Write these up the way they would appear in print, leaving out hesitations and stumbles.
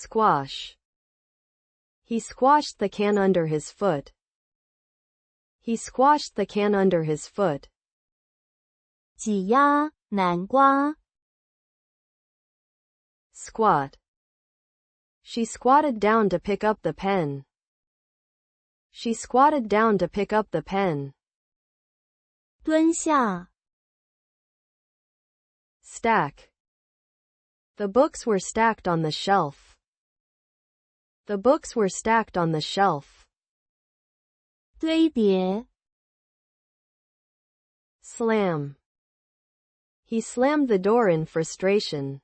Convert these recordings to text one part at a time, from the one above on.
Squash. He squashed the can under his foot. He squashed the can under his foot. 挤压南瓜 Squat. She squatted down to pick up the pen. She squatted down to pick up the pen. 蹲下 Stack. The books were stacked on the shelf. The books were stacked on the shelf. 堆叠 Slam. He slammed the door in frustration.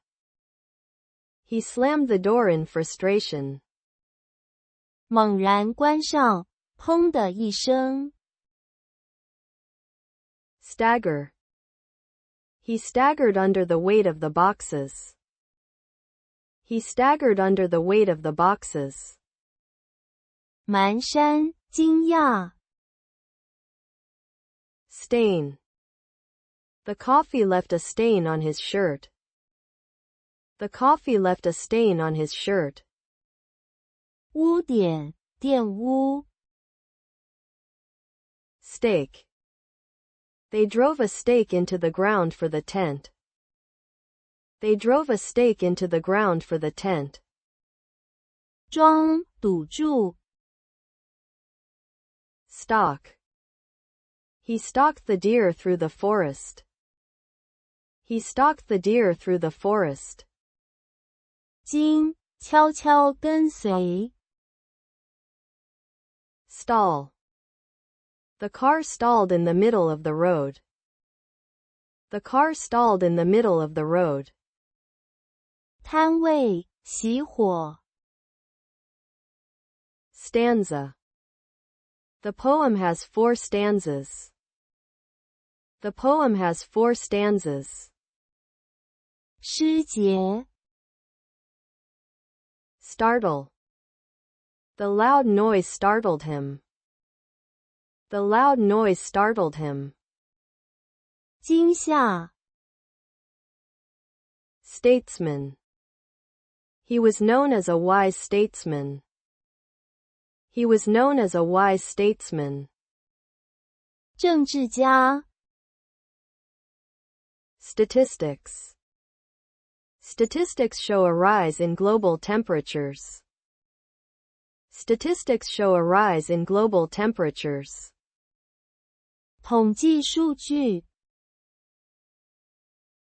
He slammed the door in frustration. 猛然关上砰的一声 Stagger. He staggered under the weight of the boxes. He staggered under the weight of the boxes. 蹒跚惊讶 Stain. The coffee left a stain on his shirt. The coffee left a stain on his shirt. 污点玷污 Stake. They drove a stake into the ground for the tent. They drove a stake into the ground for the tent. 桩堵住 Stalk. He stalked the deer through the forest. He stalked the deer through the forest. 经悄悄跟随 Stall. The car stalled in the middle of the road. The car stalled in the middle of the road. 摊位熄火 Stanza. The poem has 4 stanzas. The poem has 4 stanzas. 诗节 Startle. The loud noise startled him. The loud noise startled him. 惊吓 Statesman. He was known as a wise statesman. He was known as a wise statesman. 政治家 Statistics. Statistics show a rise in global temperatures. Statistics show a rise in global temperatures. 统计数据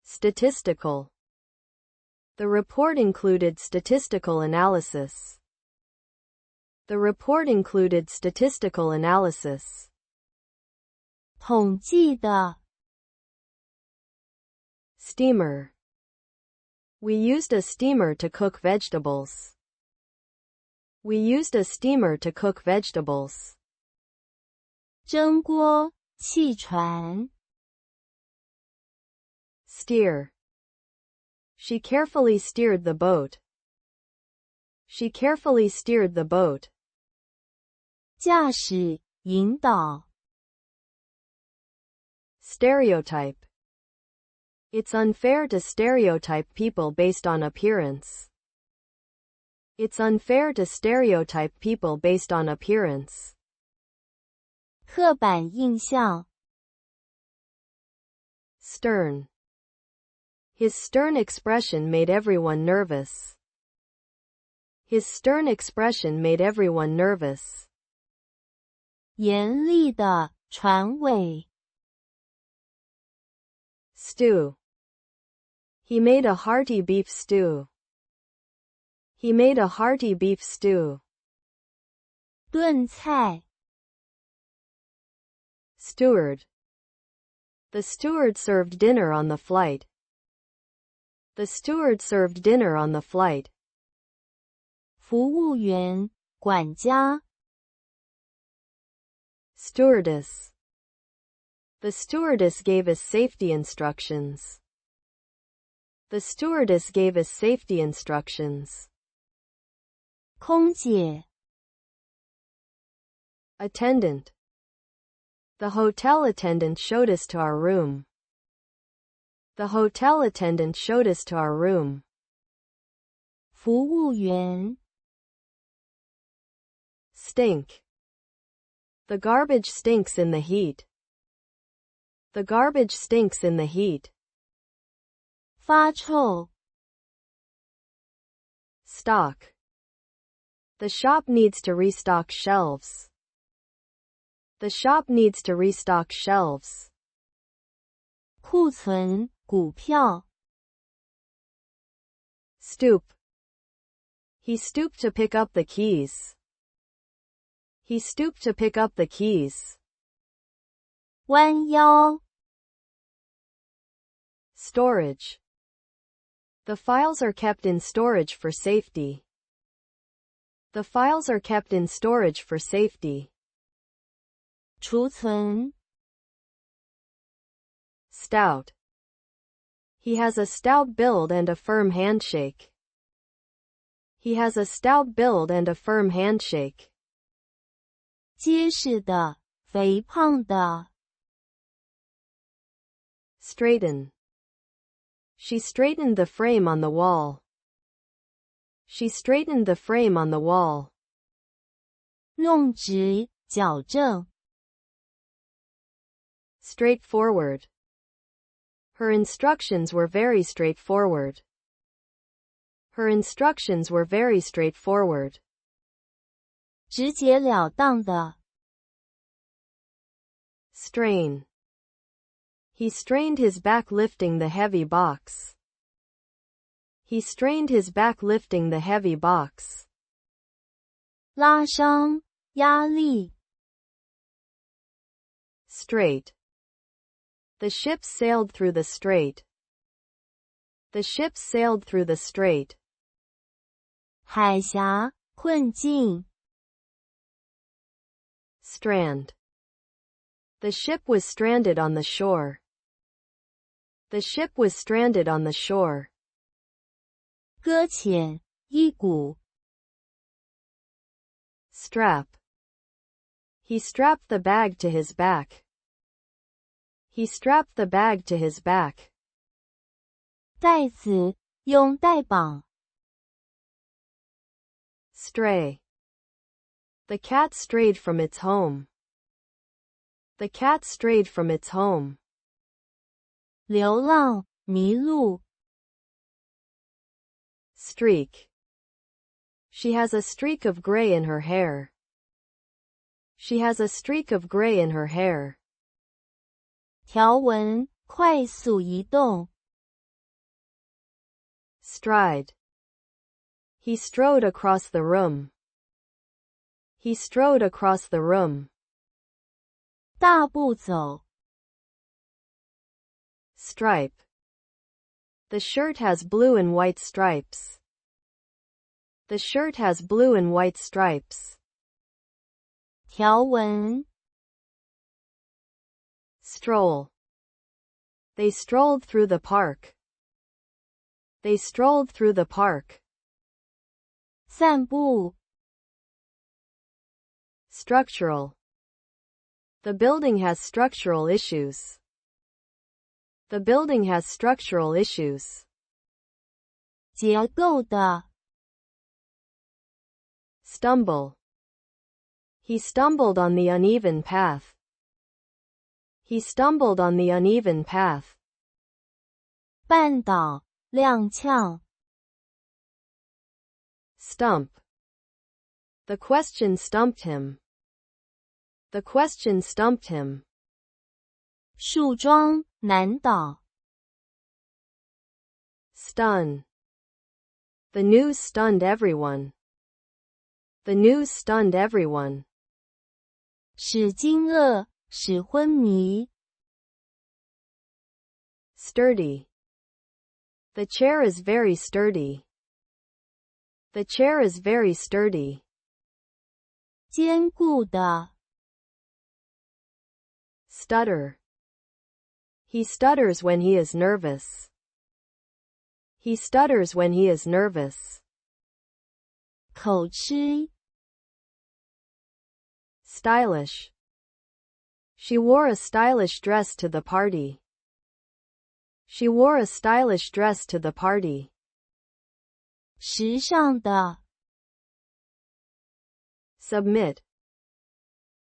Statistical. The report included statistical analysis. The report included statistical analysis. 统计的 Steamer. We used a steamer to cook vegetables. We used a steamer to cook vegetables. 蒸锅汽船 Steer. She carefully steered the boat. She carefully steered the boat. 驾驶引导 Stereotype. It's unfair to stereotype people based on appearance. It's unfair to stereotype people based on appearance. 刻板印象 Stern. His stern expression made everyone nervous. His stern expression made everyone nervous. 严厉的船尾 Stew. He made a hearty beef stew. He made a hearty beef stew. 炖菜 Steward. The steward served dinner on the flight. The steward served dinner on the flight. 服务员管家 Stewardess. The stewardess gave us safety instructions. The stewardess gave us safety instructions. 空姐 Attendant. The hotel attendant showed us to our room. The hotel attendant showed us to our room. 服务员 stink. The garbage stinks in the heat. The garbage stinks in the heat. 发臭 Stock. The shop needs to restock shelves. The shop needs to restock shelves. 库存股票 Stoop. He stooped to pick up the keys. He stooped to pick up the keys. 弯腰 Storage. The files are kept in storage for safety. The files are kept in storage for safety. 储存 Stout. He has a stout build and a firm handshake. He has a stout build and a firm handshake. 结实的肥胖的 Straighten. She straightened the frame on the wall. She straightened the frame on the wall. 弄直矫正 Straightforward. Her instructions were very straightforward. Her instructions were very straightforward. 直截了当的 Strain. He strained his back lifting the heavy box. He strained his back lifting the heavy box. 拉伤压力 Strait. The ship sailed through the strait. The ship sailed through the strait. 海峡困境 Strand. The ship was stranded on the shore. The ship was stranded on the shore. 搁浅一股 Strap. He strapped the bag to his back. He strapped the bag to his back. 袋子用带绑 Stray. The cat strayed from its home. The cat strayed from its home. 流浪迷路 Streak. She has a streak of gray in her hair. She has a streak of gray in her hair. 条纹快速移动 Stride. He strode across the room. He strode across the room. 大步走 Stripe. The shirt has blue and white stripes. The shirt has blue and white stripes. 条纹 Stroll. They strolled through the park. They strolled through the park. 散步 Structural. The building has structural issues. The building has structural issues. 结构的 Stumble. He stumbled on the uneven path. He stumbled on the uneven path. 绊倒踉跄 Stump. The question stumped him. The question stumped him. 树桩难倒 Stun. The news stunned everyone. The news stunned everyone. 使惊愕使昏迷 Sturdy. The chair is very sturdy. The chair is very sturdy. 坚固的 Stutter. He stutters when he is nervous. He stutters when he is nervous. 口吃 Stylish. She wore a stylish dress to the party. She wore a stylish dress to the party. 时尚的 Submit.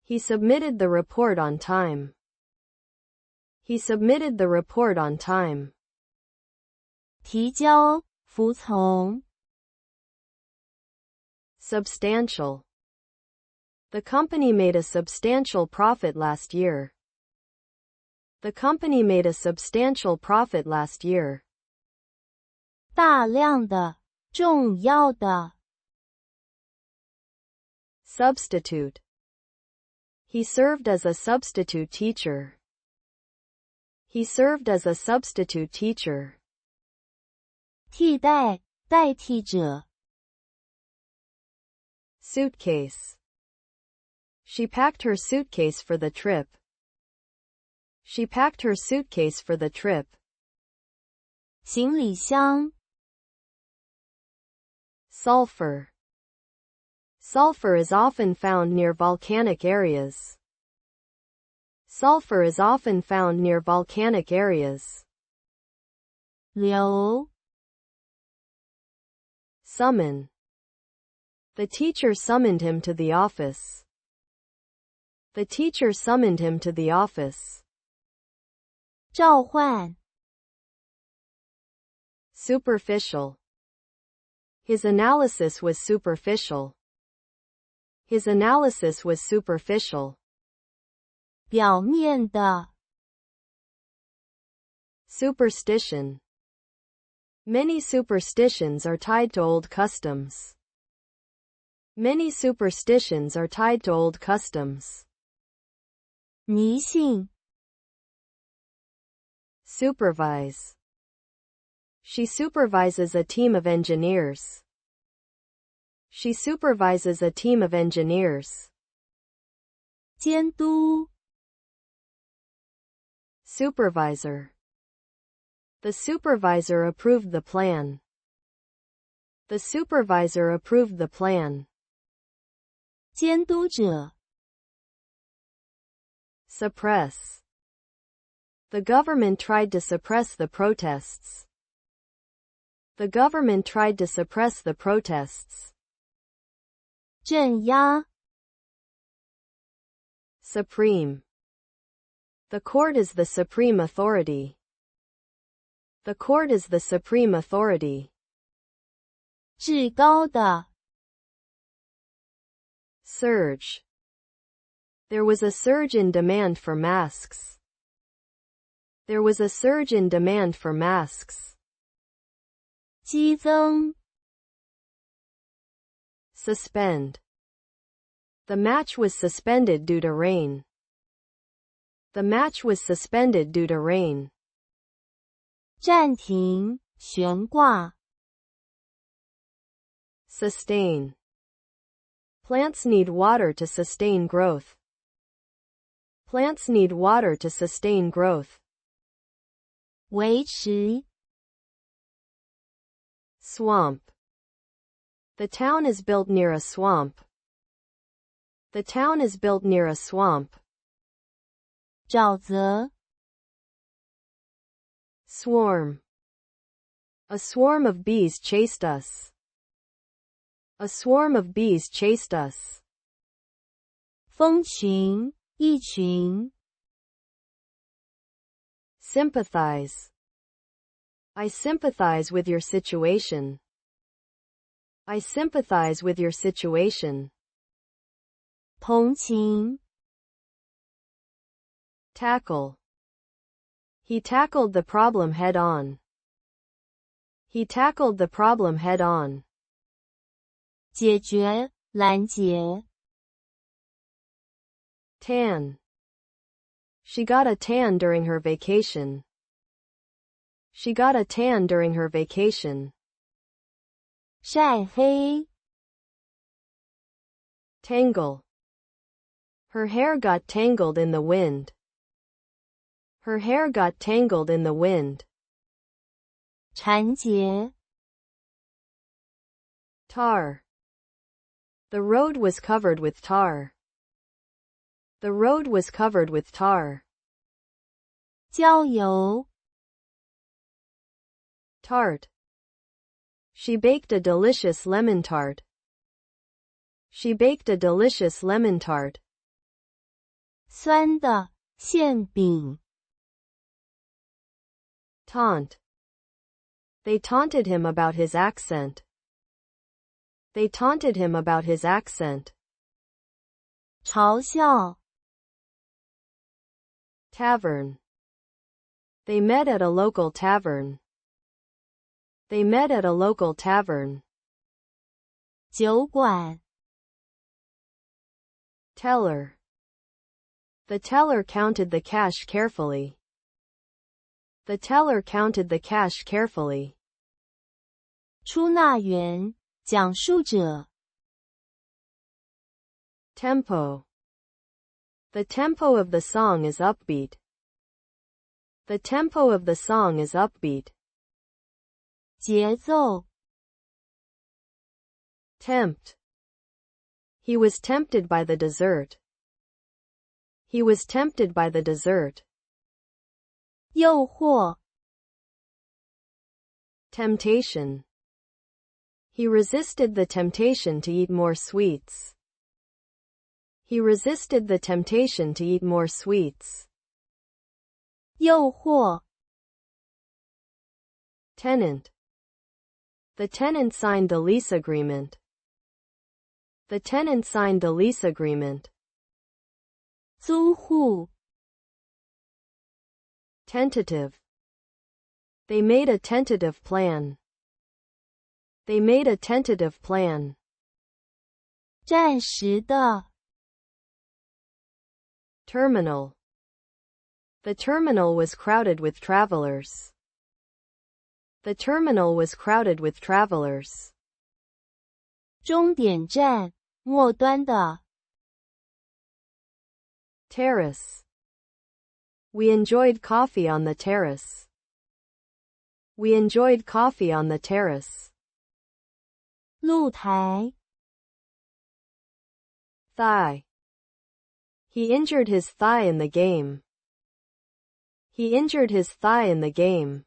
He submitted the report on time. He submitted the report on time. 提交服从 Substantial. The company made a substantial profit last year. The company made a substantial profit last year. 大量的重要的 Substitute. He served as a substitute teacher. He served as a substitute teacher. 替代代替者 Suitcase. She packed her suitcase for the trip. She packed her suitcase for the trip. 行李箱 Sulfur. Sulfur is often found near volcanic areas. Sulfur is often found near volcanic areas. 流 Summon. The teacher summoned him to the office. The teacher summoned him to the office. 召唤 Superficial. His analysis was superficial. His analysis was superficial. 表面的 Superstition. Many superstitions are tied to old customs. Many superstitions are tied to old customs. 迷信 Supervise. She supervises a team of engineers. She supervises a team of engineers. 监督 Supervisor. The supervisor approved the plan. The supervisor approved the plan. 监督者 Suppress. The government tried to suppress the protests. The government tried to suppress the protests. 镇压 Supreme. The court is the supreme authority. The court is the supreme authority. 至高的 Surge. There was a surge in demand for masks. There was a surge in demand for masks. 激增 Suspend. The match was suspended due to rain. The match was suspended due to rain. 暂停悬挂 Sustain. Plants need water to sustain growth. Plants need water to sustain growth. 维持 Swamp. The town is built near a swamp. The town is built near a swamp. 沼泽 Swarm. A swarm of bees chased us. A swarm of bees chased us. 蜂群一群 Sympathize. I sympathize with your situation. I sympathize with your situation. 同情 Tackle. He tackled the problem head on. He tackled the problem head on. 解决拦截 Tan. She got a tan during her vacation. She got a tan during her vacation. 晒黑 Tangle. Her hair got tangled in the wind. Her hair got tangled in the wind. 缠结 Tar. The road was covered with tar. The road was covered with tar. 郊游 Tart. She baked a delicious lemon tart. She baked a delicious lemon tart. 酸的馅饼。Taunt. They taunted him about his accent. They taunted him about his accent. 嘲笑。Tavern. They met at a local tavern. They met at a local tavern. 酒馆。Teller. The teller counted the cash carefully. The teller counted the cash carefully. 出纳员，讲述者。Tempo. The tempo of the song is upbeat. The tempo of the song is upbeat. 节奏。Tempt. He was tempted by the dessert. He was tempted by the dessert. 诱惑。Temptation. He resisted the temptation to eat more sweets. He resisted the temptation to eat more sweets. 诱惑。Tenant. The tenant signed the lease agreement. The tenant signed the lease agreement. 租户。Tentative. They made a tentative plan. They made a tentative plan. 暂时的。Terminal. The terminal was crowded with travelers. The terminal was crowded with travelers. 终点站，末端的。Terrace. We enjoyed coffee on the terrace. We enjoyed coffee on the terrace. 露台。Thigh. He injured his thigh in the game. He injured his thigh in the game.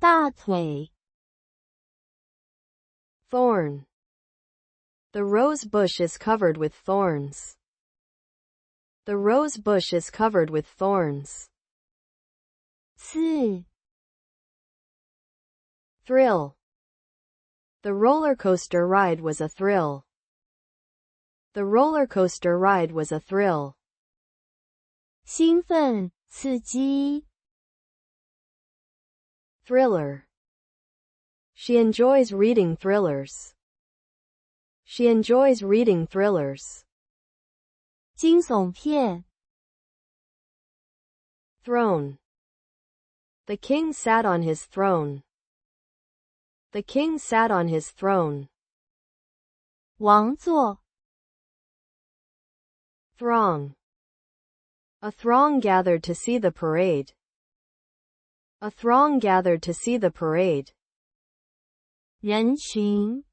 大腿。Thorn. The rose bush is covered with thorns. The rose bush is covered with thorns. 刺。Thrill. The roller coaster ride was a thrill. The roller coaster ride was a thrill. 兴奋，刺激。Thriller. She enjoys reading thrillers. She enjoys reading thrillers. 惊悚片。Throne. The king sat on his throne. The king sat on his throne. 王座。Throng. A throng gathered to see the parade. A throng gathered to see the parade. 人群。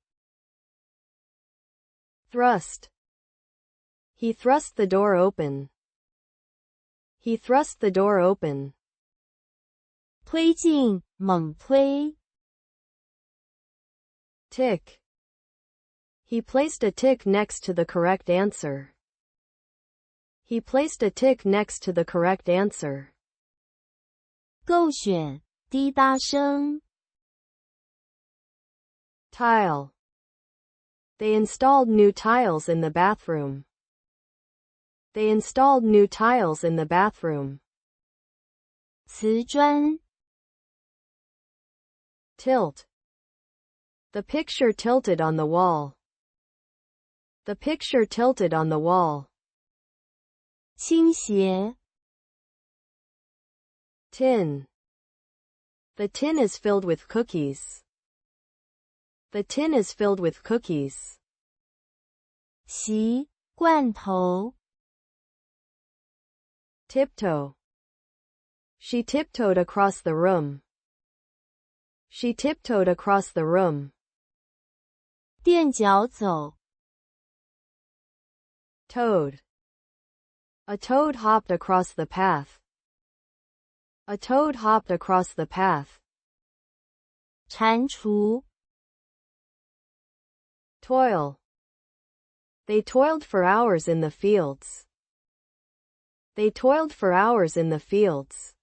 Thrust. He thrust the door open. He thrust the door open. 推进，猛推。Tick. He placed a tick next to the correct answer. He placed a tick next to the correct answer. 构选，滴答声。Tile. They installed new tiles in the bathroom. They installed new tiles in the bathroom. 瓷砖。Tilt. The picture tilted on the wall. The picture tilted on the wall. 倾斜。Tin. The tin is filled with cookies. The tin is filled with cookies. 席，罐头。Tiptoe. She tiptoed across the room. She tiptoed across the room. 垫脚走。Toad. A toad hopped across the path. A toad hopped across the path. 蟾蜍。Toil. They toiled for hours in the fields. They toiled for hours in the fields.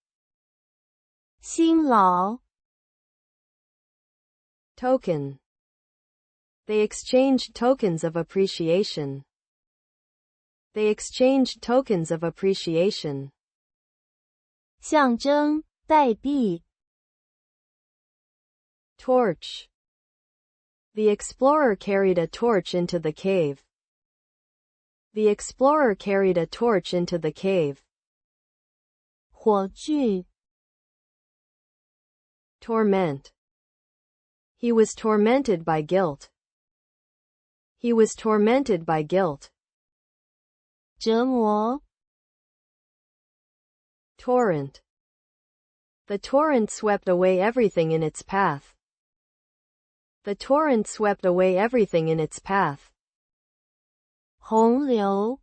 辛劳 Token. They exchanged tokens of appreciation. They exchanged tokens of appreciation. 象征代币 Torch. The explorer carried a torch into the cave. The explorer carried a torch into the cave. 火炬 Torment. He was tormented by guilt. He was tormented by guilt. 折磨 Torrent. The torrent swept away everything in its path. The torrent swept away everything in its path. 洪流